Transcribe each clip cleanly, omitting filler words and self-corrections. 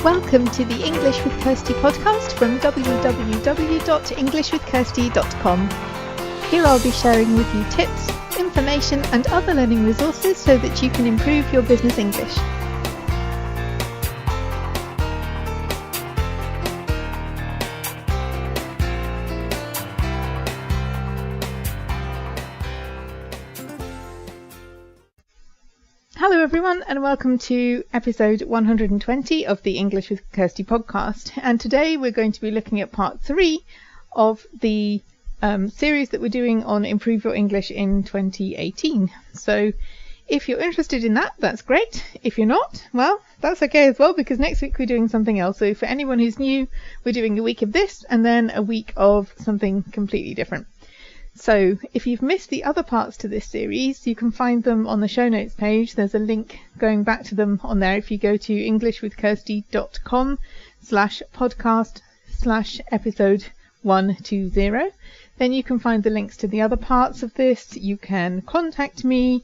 Welcome to the English with Kirsty podcast from www.englishwithkirsty.com. Here I'll be sharing with you tips, information and other learning resources so that you can improve your business English. Hello everyone and welcome to episode 120 of the English with Kirsty podcast, and today we're going to be looking at part 3 of the series that we're doing on Improve Your English in 2018. So if you're interested in that, that's great. If you're not, well, that's okay as well, because next week we're doing something else. So for anyone who's new, we're doing a week of this and then a week of something completely different. So if you've missed the other parts to this series, you can find them on the show notes page. There's a link going back to them on there. If you go to englishwithkirsty.com/podcast/episode 120, then you can find the links to the other parts of this. You can contact me.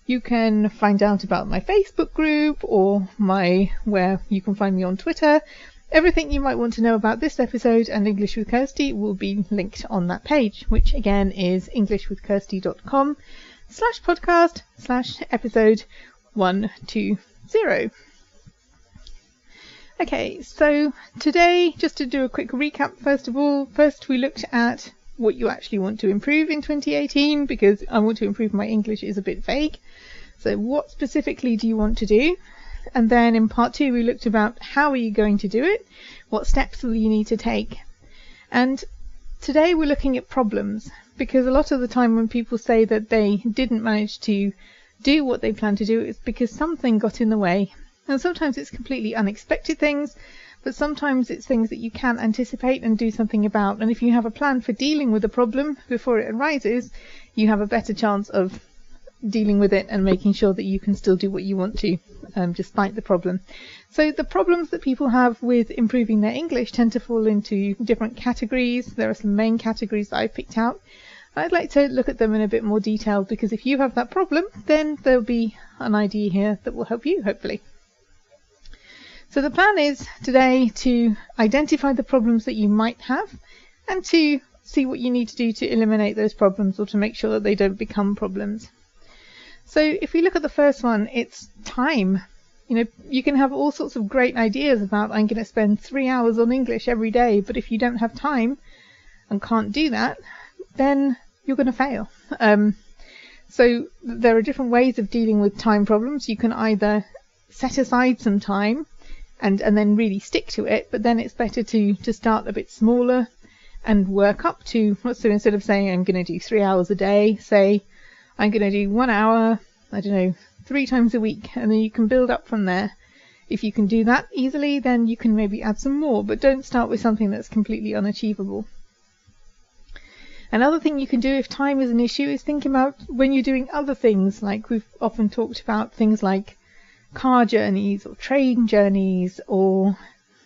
You can find out about my Facebook group or where you can find me on Twitter. Everything you might want to know about this episode and English with Kirsty will be linked on that page, which again is englishwithkirsty.com/podcast/episode 120. Okay, so today, just to do a quick recap, first we looked at what you actually want to improve in 2018, because I want to improve my English is a bit vague. So what specifically do you want to do? And then in part 2, we looked about how are you going to do it? What steps will you need to take? And today we're looking at problems, because a lot of the time when people say that they didn't manage to do what they planned to do, it's because something got in the way. And sometimes it's completely unexpected things, but sometimes it's things that you can anticipate and do something about. And if you have a plan for dealing with a problem before it arises, you have a better chance of dealing with it and making sure that you can still do what you want to, despite the problem. So the problems that people have with improving their English tend to fall into different categories. There are some main categories that I've picked out. I'd like to look at them in a bit more detail, because if you have that problem, then there'll be an idea here that will help you, hopefully. So the plan is today to identify the problems that you might have and to see what you need to do to eliminate those problems or to make sure that they don't become problems. So if we look at the first one, it's time. You can have all sorts of great ideas about, I'm going to spend 3 hours on English every day, but if you don't have time and can't do that, then you're going to fail. So there are different ways of dealing with time problems. You can either set aside some time and then really stick to it, but then it's better to start a bit smaller and work up to, so instead of saying I'm going to do 3 hours a day, say I'm going to do 1 hour, 3 times a week, and then you can build up from there. If you can do that easily, then you can maybe add some more, but don't start with something that's completely unachievable. Another thing you can do if time is an issue is think about when you're doing other things, like we've often talked about things like car journeys or train journeys, or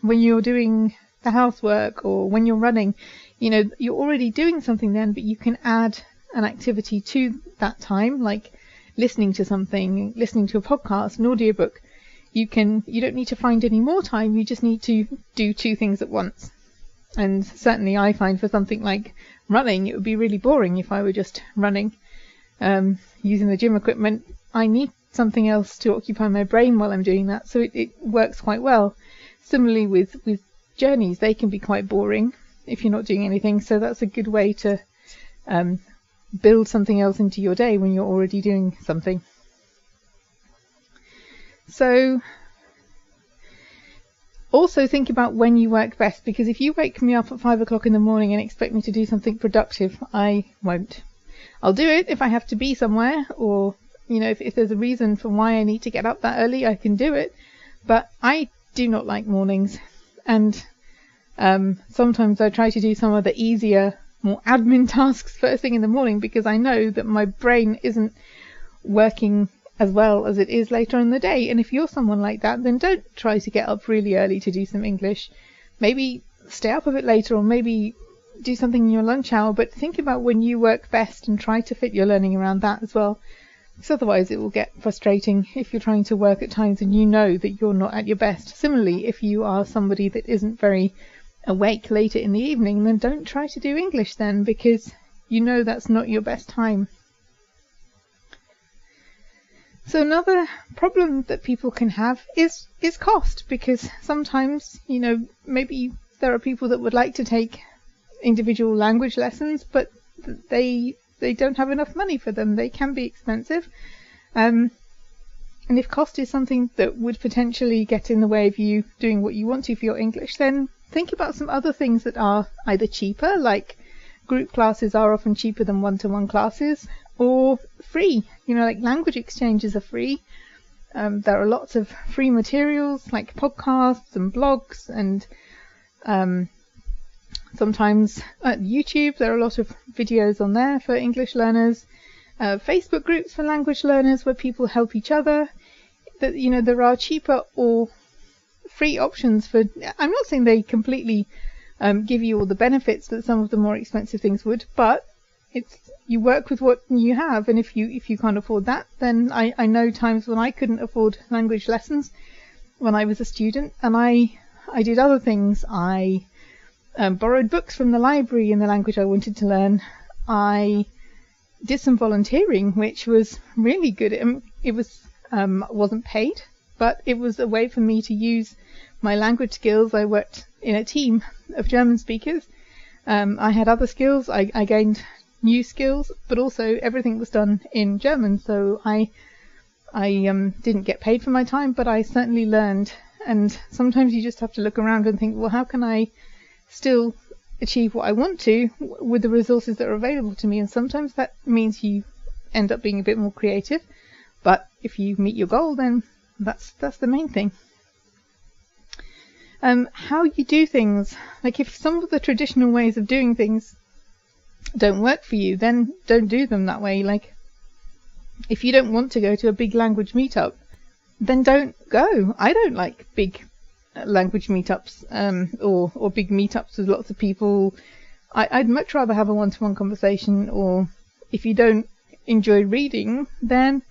when you're doing the housework or when you're running. You're already doing something then, but you can add an activity to that time, like listening to something, listening to a podcast, an audiobook. You don't need to find any more time, you just need to do 2 things at once. And certainly I find for something like running, it would be really boring if I were just running. Using the gym equipment, I need something else to occupy my brain while I'm doing that, so it works quite well. Similarly with journeys, they can be quite boring if you're not doing anything, so that's a good way to build something else into your day when you're already doing something. So also think about when you work best, because if you wake me up at 5 o'clock in the morning and expect me to do something productive, I won't. I'll do it if I have to be somewhere, or if there's a reason for why I need to get up that early, I can do it. But I do not like mornings, and sometimes I try to do some of the easier, more admin tasks first thing in the morning, because I know that my brain isn't working as well as it is later in the day. And if you're someone like that, then don't try to get up really early to do some English. Maybe stay up a bit later, or maybe do something in your lunch hour, but think about when you work best and try to fit your learning around that as well. because otherwise it will get frustrating if you're trying to work at times and you know that you're not at your best. Similarly, if you are somebody that isn't very awake later in the evening, then don't try to do English then, because you know that's not your best time. So another problem that people can have is cost, because sometimes, you know, maybe there are people that would like to take individual language lessons, but they don't have enough money for them. They can be expensive. And if cost is something that would potentially get in the way of you doing what you want to for your English, then think about some other things that are either cheaper, like group classes are often cheaper than one-to-one classes, or free. You know, like language exchanges are free. There are lots of free materials like podcasts and blogs, and sometimes at YouTube there are a lot of videos on there for English learners. Facebook groups for language learners where people help each other. That, you know, there are cheaper or free options for. I'm not saying they completely give you all the benefits that some of the more expensive things would, but you work with what you have, and if you can't afford that, then I know times when I couldn't afford language lessons when I was a student, and I did other things. I borrowed books from the library in the language I wanted to learn. I did some volunteering, which was really good. It wasn't paid, but it was a way for me to use my language skills. I worked in a team of German speakers. I had other skills. I gained new skills, but also everything was done in German, so I didn't get paid for my time, but I certainly learned. And sometimes you just have to look around and think, well, how can I still achieve what I want to with the resources that are available to me? And sometimes that means you end up being a bit more creative, but if you meet your goal, then that's the main thing. How you do things, like if some of the traditional ways of doing things don't work for you, then don't do them that way. Like if you don't want to go to a big language meetup, then don't go. I don't like big language meetups or big meetups with lots of people. I'd much rather have a one-to-one conversation. Or if you don't enjoy reading, then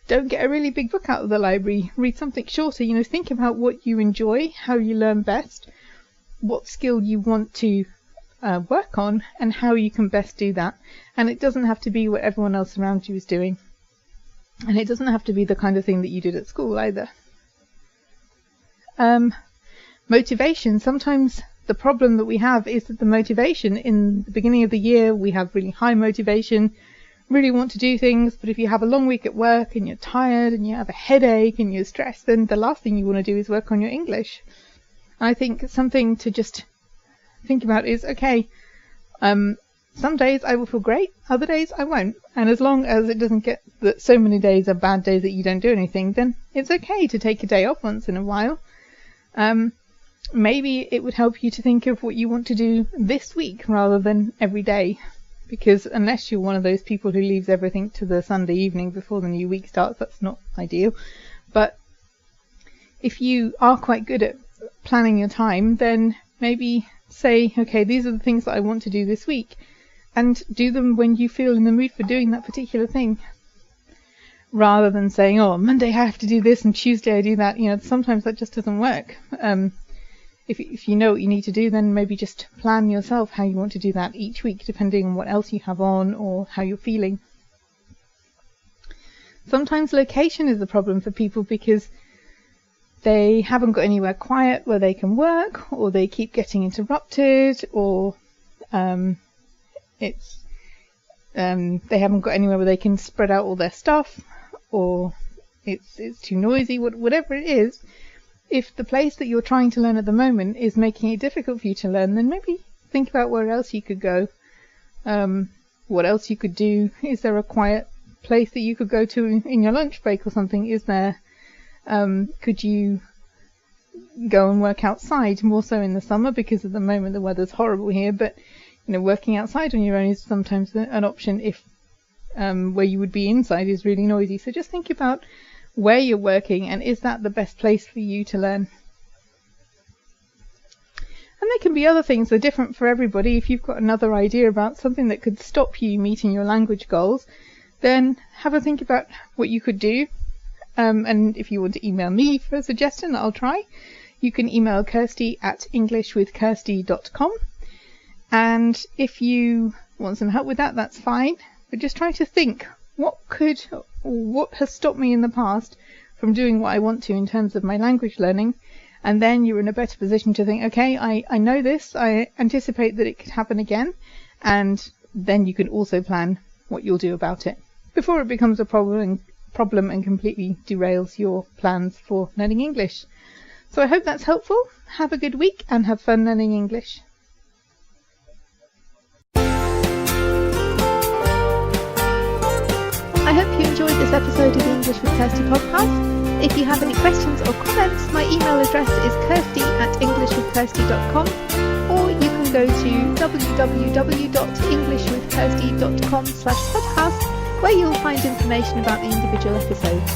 don't get a really big book out of the library. Read something shorter. You know, think about what you enjoy, how you learn best, what skill you want to work on, and how you can best do that. And it doesn't have to be what everyone else around you is doing. And it doesn't have to be the kind of thing that you did at school either. Motivation. Sometimes the problem that we have is that the motivation in the beginning of the year, we have really high motivation, really want to do things, but if you have a long week at work and you're tired and you have a headache and you're stressed, then the last thing you want to do is work on your English. I think something to just think about is, okay, some days I will feel great, other days I won't. And as long as it doesn't get that so many days are bad days that you don't do anything, then it's okay to take a day off once in a while. Maybe it would help you to think of what you want to do this week rather than every day. Because unless you're one of those people who leaves everything to the Sunday evening before the new week starts, that's not ideal. But if you are quite good at planning your time, then maybe say, okay, these are the things that I want to do this week, and do them when you feel in the mood for doing that particular thing. Rather than saying, oh, Monday I have to do this and Tuesday I do that. You know, sometimes that just doesn't work. If you know what you need to do, then maybe just plan yourself how you want to do that each week, depending on what else you have on or how you're feeling. Sometimes location is a problem for people because they haven't got anywhere quiet where they can work, or they keep getting interrupted, or they haven't got anywhere where they can spread out all their stuff, or it's too noisy, whatever it is. If the place that you're trying to learn at the moment is making it difficult for you to learn, then maybe think about where else you could go. What else you could do. Is there a quiet place that you could go to in your lunch break or something? Is there, could you go and work outside, more so in the summer, because at the moment the weather's horrible here, but you know, working outside on your own is sometimes an option if where you would be inside is really noisy. So just think about where you're working, and is that the best place for you to learn? And there can be other things that are different for everybody. If you've got another idea about something that could stop you meeting your language goals, then have a think about what you could do. And if you want to email me for a suggestion, I'll try. You can email Kirsty at englishwithkirsty.com. And if you want some help with that, that's fine. But just try to think, what has stopped me in the past from doing what I want to in terms of my language learning? And then you're in a better position to think, okay, I know this, I anticipate that it could happen again. And then you can also plan what you'll do about it before it becomes a problem and completely derails your plans for learning English. So I hope that's helpful. Have a good week and have fun learning English. I hope you enjoyed this episode of the English with Kirsty podcast. If you have any questions or comments, my email address is kirsty@englishwithkirsty.com, or you can go to www.englishwithkirsty.com/podcast, where you'll find information about the individual episodes.